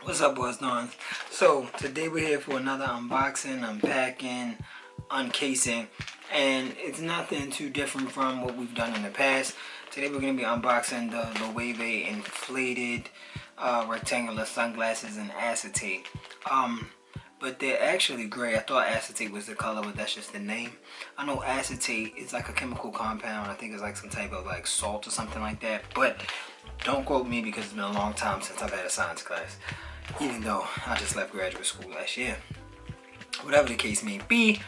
What's up, boys doing? So today we're here for another unboxing, unpacking, uncasing, and it's nothing too different from what we've done in the past. Today we're going to be unboxing the Loewe inflated rectangular sunglasses in acetate. But they're actually gray. I thought acetate was the color, but that's just the name. I know acetate is like a chemical compound. I think it's like some type of like salt or something like that. But don't quote me because it's been a long time since I've had a science class. Even though I just left graduate school last year. Whatever the case may be,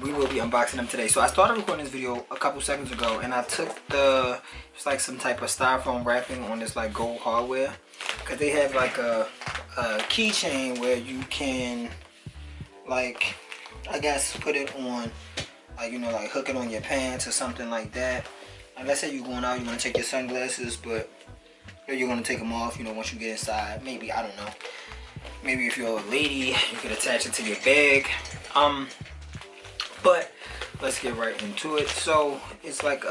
we will be unboxing them today. So I started recording this video a couple seconds ago, and I took it's like some type of styrofoam wrapping on this like gold hardware, because they have like a keychain where you can, like, I guess put it on, like, you know, like hook it on your pants or something like that. Like, let's say you're going out, you're gonna take your sunglasses, but you're gonna take them off, you know, once you get inside. Maybe, I don't know. Maybe if you're a lady, you could attach it to your bag. But let's get right into it. So it's like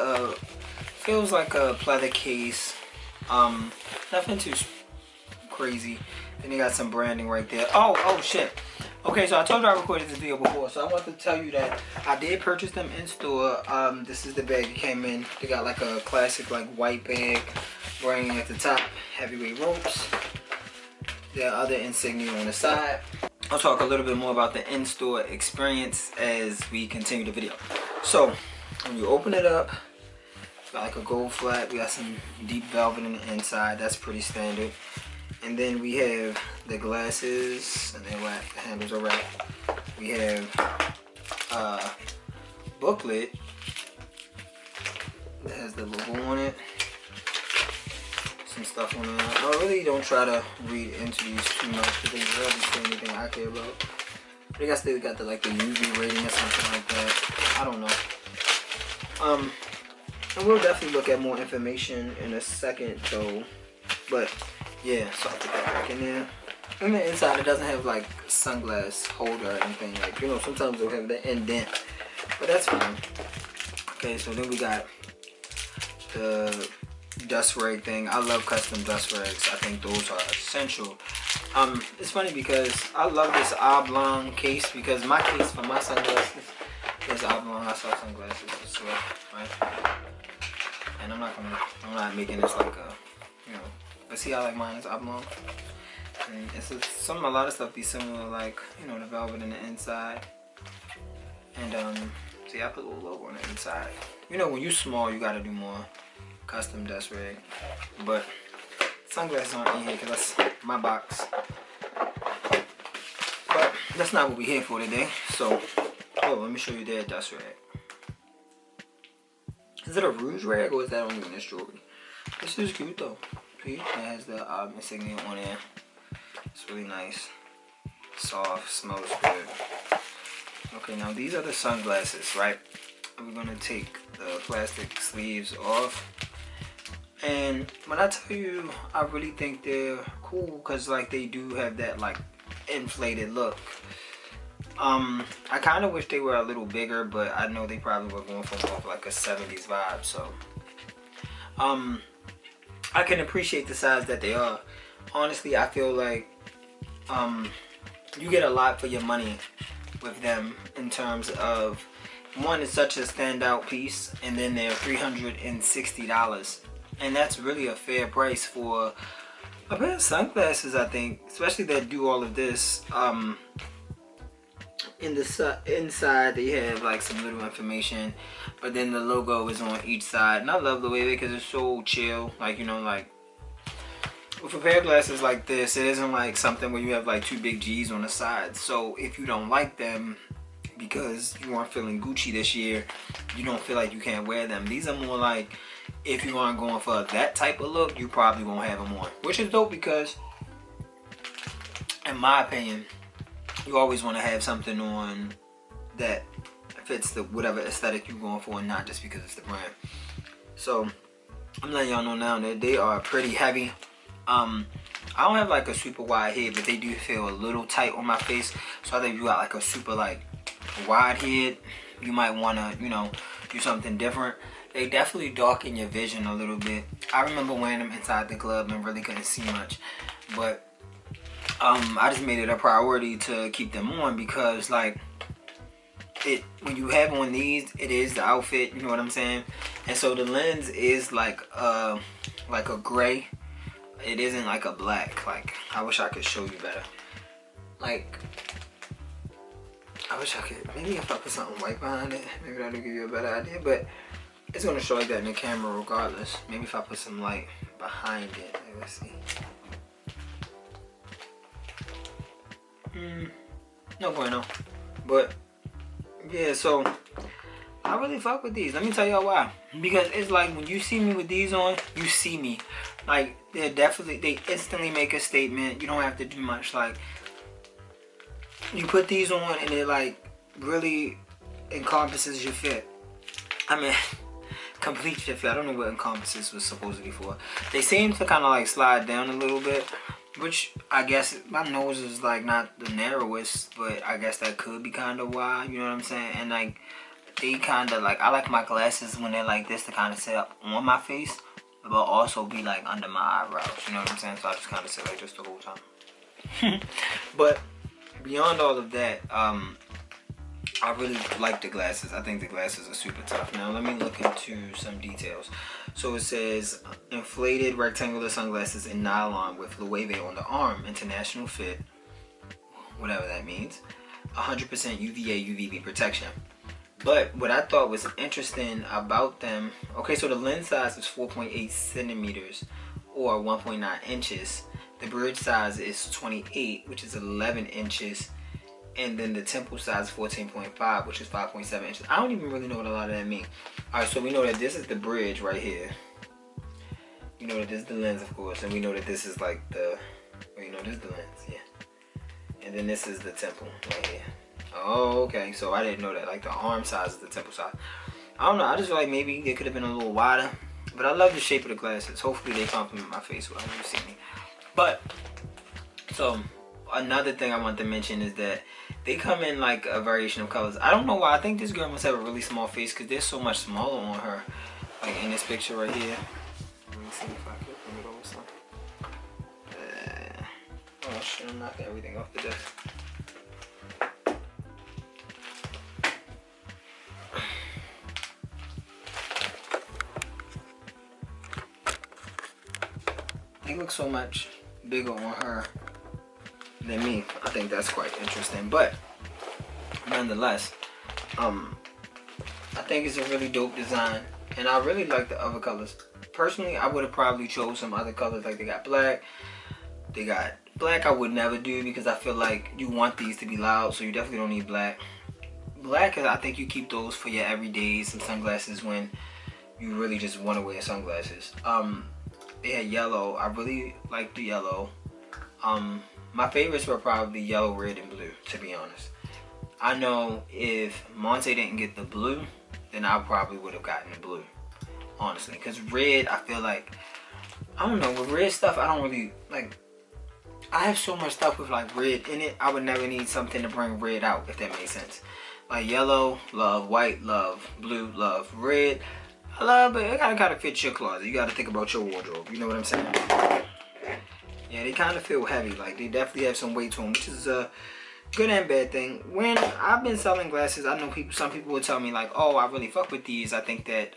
feels like a pleather case. Nothing too crazy. Then you got some branding right there. Oh shit. Okay, so I told you I recorded this video before, so I want to tell you that I did purchase them in store. This is the bag it came in. They got like a classic like white bag, branding at the top, heavyweight ropes. There are other insignia on the side. I'll talk a little bit more about the in-store experience as we continue the video. So when you open it up, got like a gold flat. We got some deep velvet in the inside. That's pretty standard. And then we have the glasses, and then wrap. The handles are wrapped. We have a booklet that has the logo on it. Some stuff on there. I really don't try to read into these too much because they rarely say anything I care about. But I guess they got the like the UV rating or something like that. I don't know. And we'll definitely look at more information in a second though. But yeah, so I'll put that back in there. And the inside, it doesn't have like a sunglass holder or anything. Like, you know, sometimes they'll have the indent, but that's fine. Okay, so then we got the dust rag thing. I love custom dust rags. I think those are essential. It's funny because I love this oblong case, because my case for my sunglasses is oblong. I sell sunglasses as well, right? And I'm not making this like a, you know, but see how like mine is oblong? And it's a lot of stuff be similar, like, you know, the velvet in the inside. And see, I put a little logo on the inside. You know, when you're small, you gotta do more custom dust rag. But sunglasses aren't in here because that's my box. But that's not what we're here for today. So, let me show you their dust rag. Is it a rouge rag or is that only in this jewelry? This is cute though. See, it has the insignia on there. It's really nice. Soft, smells good. Okay, now these are the sunglasses, right? We're gonna take the plastic sleeves off. And when I tell you, I really think they're cool because like they do have that like inflated look. I kind of wish they were a little bigger, but I know they probably were going for more of like a 70s vibe. So I can appreciate the size that they are. Honestly, I feel like you get a lot for your money with them in terms of, one, it's such a standout piece, and then they're $360. And that's really a fair price for a pair of sunglasses, I think, especially that do all of this. In the inside, they have like some little information, but then the logo is on each side. And I love the way because it's so chill. Like, you know, like with a pair of glasses like this, it isn't like something where you have like two big G's on the side. So if you don't like them because you aren't feeling Gucci this year, you don't feel like you can't wear them. These are more like, if you aren't going for that type of look, you probably won't have them on. Which is dope because, in my opinion, you always want to have something on that fits the whatever aesthetic you're going for, and not just because it's the brand. So I'm letting y'all know now that they are pretty heavy. I don't have like a super wide head, but they do feel a little tight on my face. So I think if you got like a super like wide head, you might want to, you know, do something different. They definitely darken your vision a little bit. I remember wearing them inside the club and really couldn't see much, but I just made it a priority to keep them on because like when you have on these, it is the outfit, you know what I'm saying? And so the lens is like a gray. It isn't like a black. Like, I wish I could show you better. Like, I wish I could. Maybe if I put something white behind it, maybe that'll give you a better idea. But it's gonna show like that in the camera regardless. Maybe if I put some light behind it. Let's see. No bueno. But yeah, so I really fuck with these. Let me tell y'all why. Because it's like when you see me with these on, you see me. Like, they instantly make a statement. You don't have to do much. Like, you put these on and it like really encompasses your fit. I mean, complete your fit. I don't know what encompasses was supposed to be for. They seem to kind of like slide down a little bit, which I guess my nose is like not the narrowest, but I guess that could be kind of why, you know what I'm saying? And like, they kind of like, I like my glasses when they're like this to kind of sit up on my face, but also be like under my eyebrows, you know what I'm saying? So I just kind of sit like this the whole time. But beyond all of that, I really like the glasses. I think the glasses are super tough. Now let me look into some details. So it says inflated rectangular sunglasses in nylon with Loewe on the arm, international fit, whatever that means, 100% UVA UVB protection. But what I thought was interesting about them, okay, so the lens size is 4.8 centimeters or 1.9 inches. The bridge size is 28, which is 11 inches. And then the temple size is 14.5, which is 5.7 inches. I don't even really know what a lot of that means. Alright, so we know that this is the bridge right here. You know that this is the lens, of course. And we know that this is like the, well, you know, this is the lens, yeah. And then this is the temple right here. Oh, okay. So I didn't know that. Like the arm size is the temple size. I don't know. I just feel like maybe it could have been a little wider. But I love the shape of the glasses. Hopefully they complement my face well. You see me. But, so another thing I want to mention is that they come in like a variation of colors. I don't know why. I think this girl must have a really small face because there's so much smaller on her. Like in this picture right here. Let me see if I can bring it over some. Oh shit, I'm knocking everything off the desk. They look so much bigger on her than me. I think that's quite interesting, but nonetheless, I think it's a really dope design, and I really like the other colors. Personally, I would have probably chose some other colors, like they got black. They got black. I would never do because I feel like you want these to be loud, so you definitely don't need black. Black, I think you keep those for your everyday, some sunglasses when you really just want to wear sunglasses. They had yellow. I really like the yellow. My favorites were probably yellow, red, and blue, to be honest. I know if Monte didn't get the blue, then I probably would have gotten the blue, honestly. Because red, I feel like, I don't know, with red stuff, I don't really, like, I have so much stuff with, like, red in it, I would never need something to bring red out, if that makes sense. Like, yellow, love. White, love. Blue, love. Red, I love, but it gotta fit your closet. You gotta think about your wardrobe, you know what I'm saying? Yeah, they kind of feel heavy. Like, they definitely have some weight to them, which is a good and bad thing. When I've been selling glasses, I know some people will tell me, like, oh, I really fuck with these. I think that,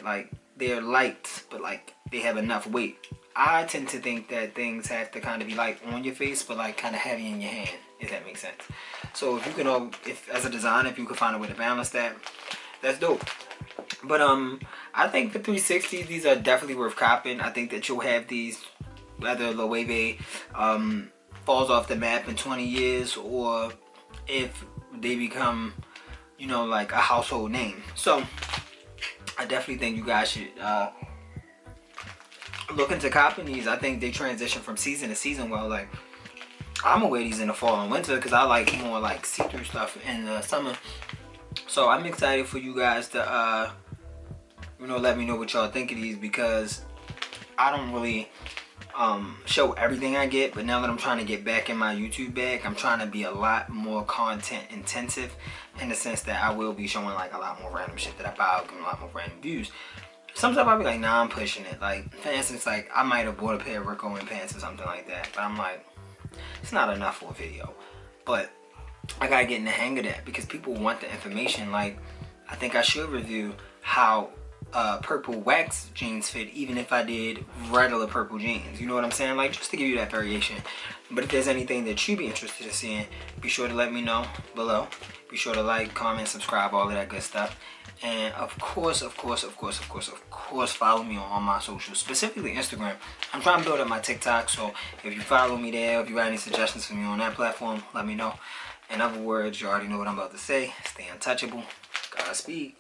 like, they're light, but, like, they have enough weight. I tend to think that things have to kind of be light on your face, but, like, kind of heavy in your hand, if that makes sense. So, if you can, as a designer, if you could find a way to balance that, that's dope. But I think for 360s, these are definitely worth copping. I think that you'll have these, whether Loewe falls off the map in 20 years or if they become, you know, like a household name. So I definitely think you guys should look into copping these. I think they transition from season to season well. Like, I'm gonna wear these in the fall and winter because I like more like see-through stuff in the summer. So I'm excited for you guys to, you know, let me know what y'all think of these because I don't really show everything I get, but now that I'm trying to get back in my YouTube bag, I'm trying to be a lot more content intensive in the sense that I will be showing like a lot more random shit that I buy, getting a lot more random views. Some stuff I'll be like, nah, I'm pushing it. Like, for instance, like, I might have bought a pair of Rick Owens pants or something like that. But I'm like, it's not enough for a video. But I gotta get in the hang of that because people want the information. Like, I think I should review how purple wax jeans fit even if I did regular purple jeans. You know what I'm saying? Like, just to give you that variation. But if there's anything that you'd be interested in seeing, be sure to let me know below. Be sure to like, comment, subscribe, all of that good stuff. And of course, follow me on all my socials, specifically Instagram. I'm trying to build up my TikTok, so if you follow me there, if you got any suggestions for me on that platform, let me know. In other words, you already know what I'm about to say. Stay untouchable. Godspeed.